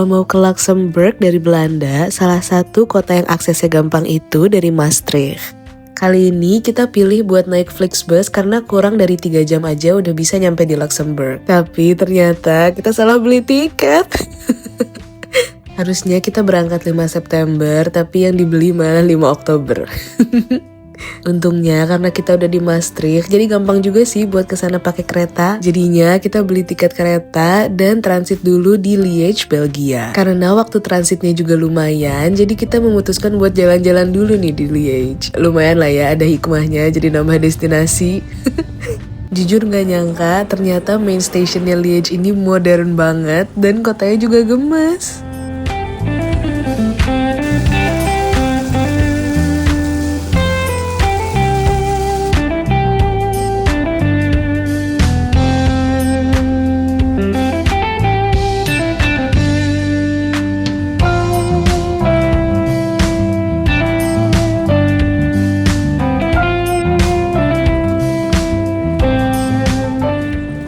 Kalau mau ke Luxembourg dari Belanda, salah satu kota yang aksesnya gampang itu dari Maastricht. Kali ini kita pilih buat naik Flixbus karena kurang dari 3 jam aja udah bisa nyampe di Luxembourg. Tapi ternyata kita salah beli tiket. Harusnya kita berangkat 5 September, tapi yang dibeli malah 5 Oktober. Untungnya karena kita udah di Maastricht, jadi gampang juga sih buat kesana pakai kereta. Jadinya kita beli tiket kereta dan transit dulu di Liège, Belgia. Karena waktu transitnya juga lumayan, jadi kita memutuskan buat jalan-jalan dulu nih di Liège. Lumayan lah ya, ada hikmahnya jadi nambah destinasi. Jujur gak nyangka, ternyata main stationnya Liège ini modern banget dan kotanya juga gemes.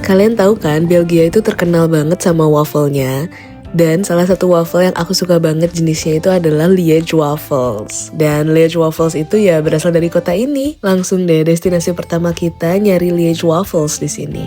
Kalian tahu kan, Belgia itu terkenal banget sama wafelnya. Dan salah satu waffle yang aku suka banget jenisnya itu adalah Liège Waffles. Dan Liège Waffles itu ya berasal dari kota ini. Langsung deh destinasi pertama kita nyari Liège Waffles di sini.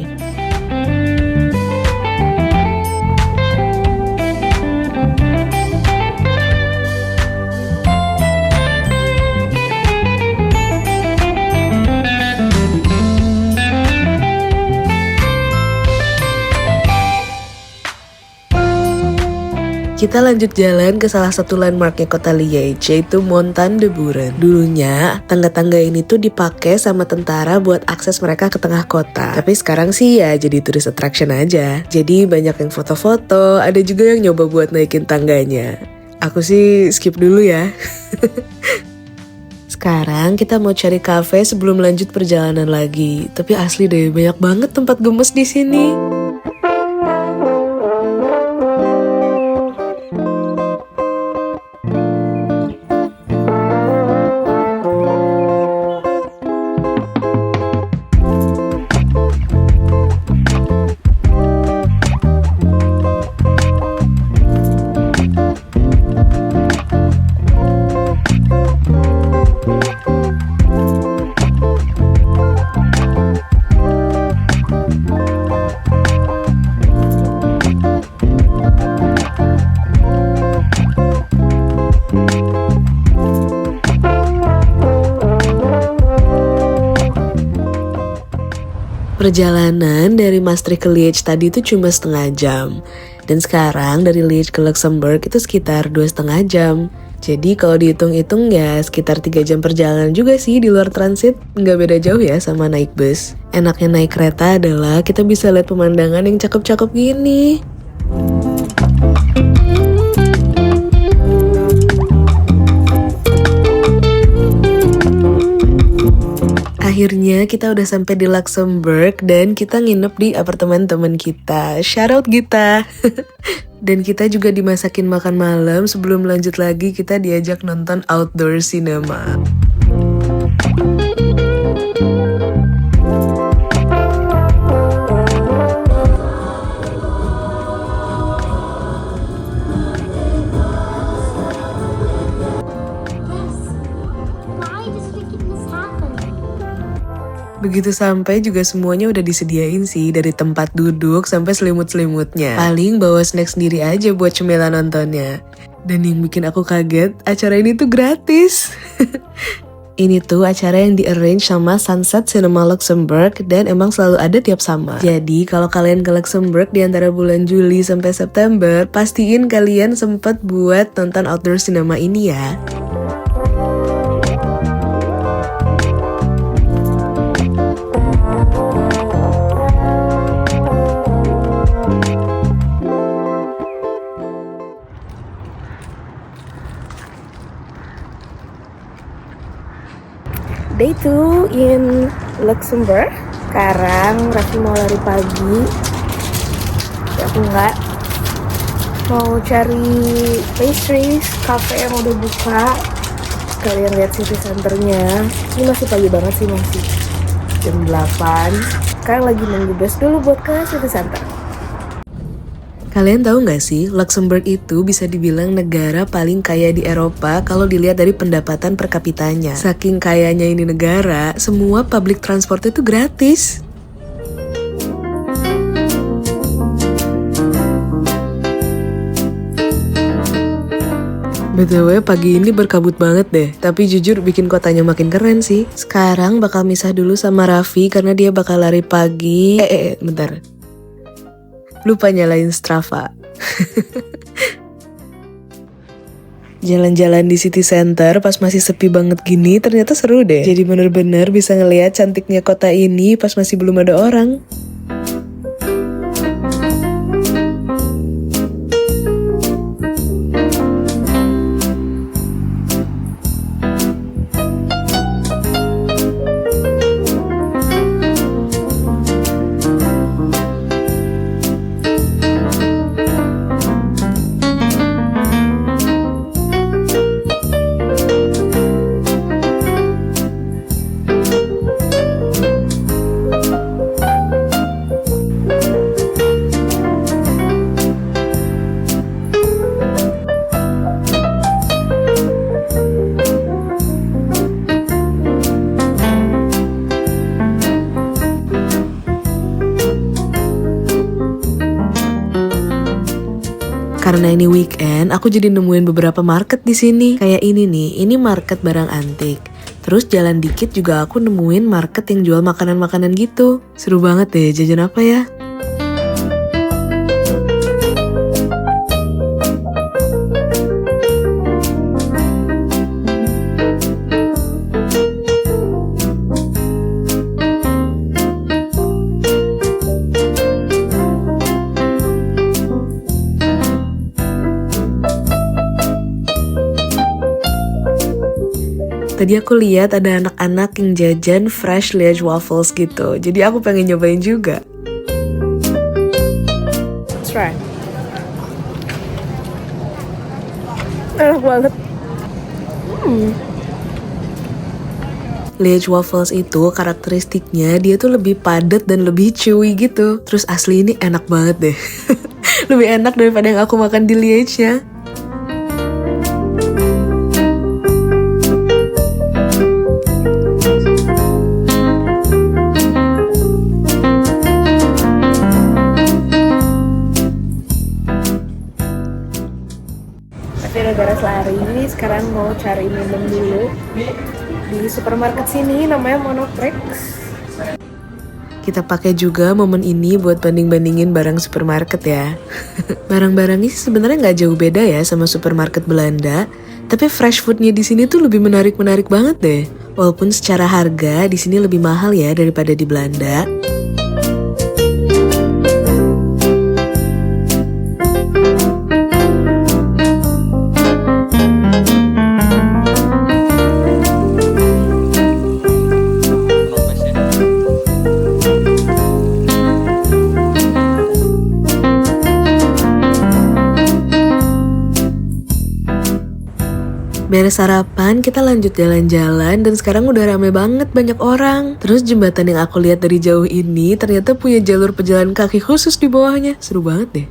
Kita lanjut jalan ke salah satu landmarknya kota Liège, yaitu Montagne de Buren. Dulunya, tangga-tangga ini tuh dipakai sama tentara buat akses mereka ke tengah kota. Tapi sekarang sih ya jadi tourist attraction aja. Jadi banyak yang foto-foto, ada juga yang nyoba buat naikin tangganya. Aku sih skip dulu ya. Sekarang kita mau cari cafe sebelum lanjut perjalanan lagi. Tapi asli deh, banyak banget tempat gemes di sini. Perjalanan dari Maastricht ke Liège tadi itu cuma setengah jam. Dan sekarang dari Liège ke Luxembourg itu sekitar 2,5 jam. Jadi kalau dihitung-hitung ya sekitar 3 jam perjalanan juga sih di luar transit. Nggak beda jauh ya sama naik bus. Enaknya naik kereta adalah kita bisa lihat pemandangan yang cakep-cakep gini. Akhirnya kita udah sampai di Luxembourg dan kita nginep di apartemen teman kita. Shout out Gita. Dan kita juga dimasakin makan malam. Sebelum lanjut lagi kita diajak nonton outdoor cinema. Begitu sampai juga semuanya udah disediain sih, dari tempat duduk sampai selimut-selimutnya. Paling bawa snack sendiri aja buat cemilan nontonnya. Dan yang bikin aku kaget, acara ini tuh gratis. Ini tuh acara yang di-arrange sama Sunset Cinema Luxembourg dan emang selalu ada tiap summer. Jadi kalau kalian ke Luxembourg di antara bulan Juli sampai September, pastiin kalian sempet buat nonton outdoor cinema ini ya. Day 2 in Luxembourg. Sekarang Raffi mau lari pagi. Aku enggak. Mau cari pastries, cafe yang udah buka. Kalian lihat city centernya. Ini masih pagi banget sih, masih jam 8. Sekarang lagi nunggu bus dulu buat ke city center. Kalian tahu nggak sih, Luxembourg itu bisa dibilang negara paling kaya di Eropa kalau dilihat dari pendapatan per kapitanya. Saking kayanya ini negara, semua public transport itu gratis. BTW pagi ini berkabut banget deh, tapi jujur bikin kotanya makin keren sih. Sekarang bakal misah dulu sama Raffi karena dia bakal lari pagi. Bentar. Lupa nyalain Strava. Jalan-jalan di city center pas masih sepi banget gini ternyata seru deh. Jadi bener-bener bisa ngeliat cantiknya kota ini pas masih belum ada orang. Karena ini weekend, aku jadi nemuin beberapa market di sini. Kayak ini nih, ini market barang antik. Terus jalan dikit juga aku nemuin market yang jual makanan-makanan gitu. Seru banget deh, jajan apa ya? Tadi aku lihat ada anak-anak yang jajan fresh Liège waffles gitu. Jadi aku pengen nyobain juga. Let's try. Enak banget. Liège waffles itu karakteristiknya dia tuh lebih padat dan lebih chewy gitu. Terus asli ini enak banget deh. Lebih enak daripada yang aku makan di Liège-nya. Tapi gara-gara lari, sekarang mau cari minum dulu di supermarket sini namanya Monoprix. Kita pakai juga momen ini buat banding-bandingin barang supermarket ya. Barang-barangnya sih sebenarnya nggak jauh beda ya sama supermarket Belanda, tapi fresh foodnya di sini tuh lebih menarik banget deh. Walaupun secara harga di sini lebih mahal ya daripada di Belanda. Beres sarapan, kita lanjut jalan-jalan dan sekarang udah rame banget banyak orang. Terus jembatan yang aku lihat dari jauh ini ternyata punya jalur pejalan kaki khusus di bawahnya. Seru banget deh.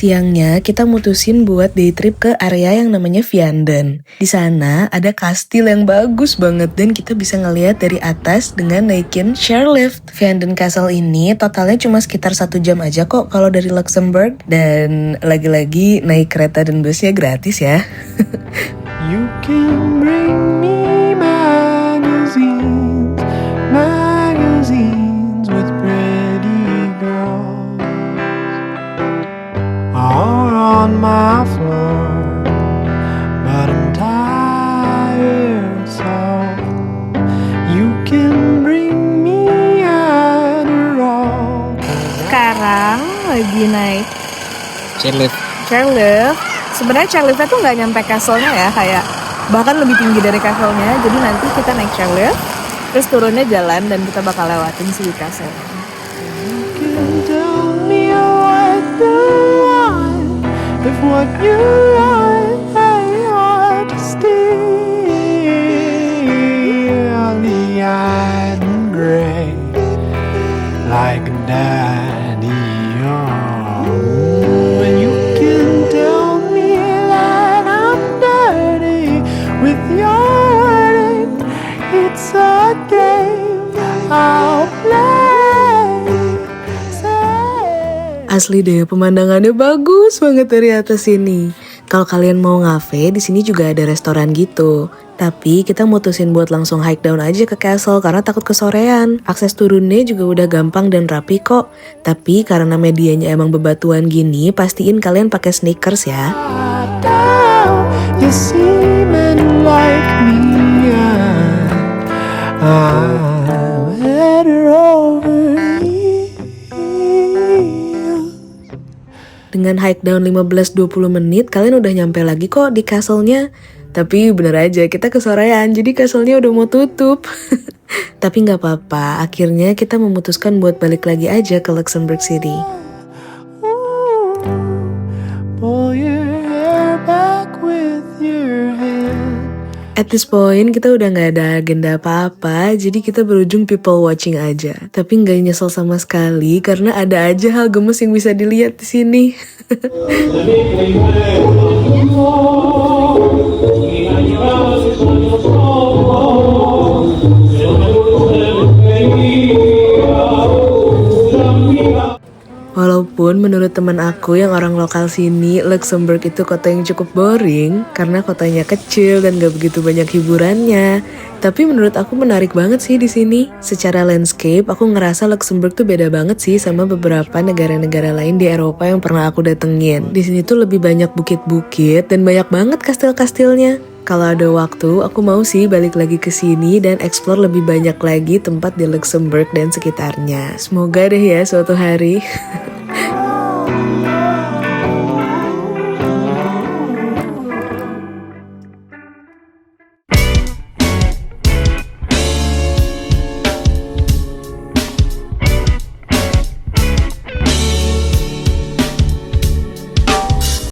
Siangnya kita mutusin buat day trip ke area yang namanya Vianden. Di sana ada kastil yang bagus banget dan kita bisa ngeliat dari atas dengan naikin chairlift. Vianden Castle ini totalnya cuma sekitar 1 jam aja kok kalau dari Luxembourg, dan lagi-lagi naik kereta dan busnya gratis ya. You can bring me magazines with pretty girls all on my floor, but I'm tired sekarang lagi naik Chairlift. chairlift. Sebenarnya chairliftnya tuh nggak nyampe castle-nya ya, kayak bahkan lebih tinggi dari castle-nya. Jadi nanti kita naik chairlift, terus turunnya jalan dan kita bakal lewatin si castle. can tell me what the line, if what you want, I want to steal the eyed and gray, like daddy. And you can tell me that I'm dirty with your wording. It's a game I'll play. Say. Asli deh, pemandangannya bagus banget dari atas sini. Kalau kalian mau ngafe, di sini juga ada restoran gitu. Tapi kita mutusin buat langsung hike down aja ke castle karena takut kesorean. Akses turunnya juga udah gampang dan rapi kok. Tapi karena medianya emang bebatuan gini, pastiin kalian pakai sneakers ya. You seeming like me, I'm better over you. Dengan hike down 15-20 menit, kalian udah nyampe lagi kok di castle-nya. Tapi bener aja, kita kesorean, jadi castle-nya udah mau tutup. Tapi nggak apa-apa, akhirnya kita memutuskan buat balik lagi aja ke Luxembourg City. Ooh, pull your hair back with your hand. At this point, kita udah nggak ada agenda apa-apa, jadi kita berujung people watching aja. Tapi nggak nyesel sama sekali, karena ada aja hal gemes yang bisa dilihat di sini. Walaupun menurut teman aku yang orang lokal sini, Luxembourg itu kota yang cukup boring karena kotanya kecil dan gak begitu banyak hiburannya. Tapi menurut aku menarik banget sih di sini. Secara landscape, aku ngerasa Luxembourg tuh beda banget sih sama beberapa negara-negara lain di Eropa yang pernah aku datengin. Di sini tuh lebih banyak bukit-bukit dan banyak banget kastil-kastilnya. Kalau ada waktu, aku mau sih balik lagi ke sini dan explore lebih banyak lagi tempat di Luxembourg dan sekitarnya. Semoga deh ya suatu hari.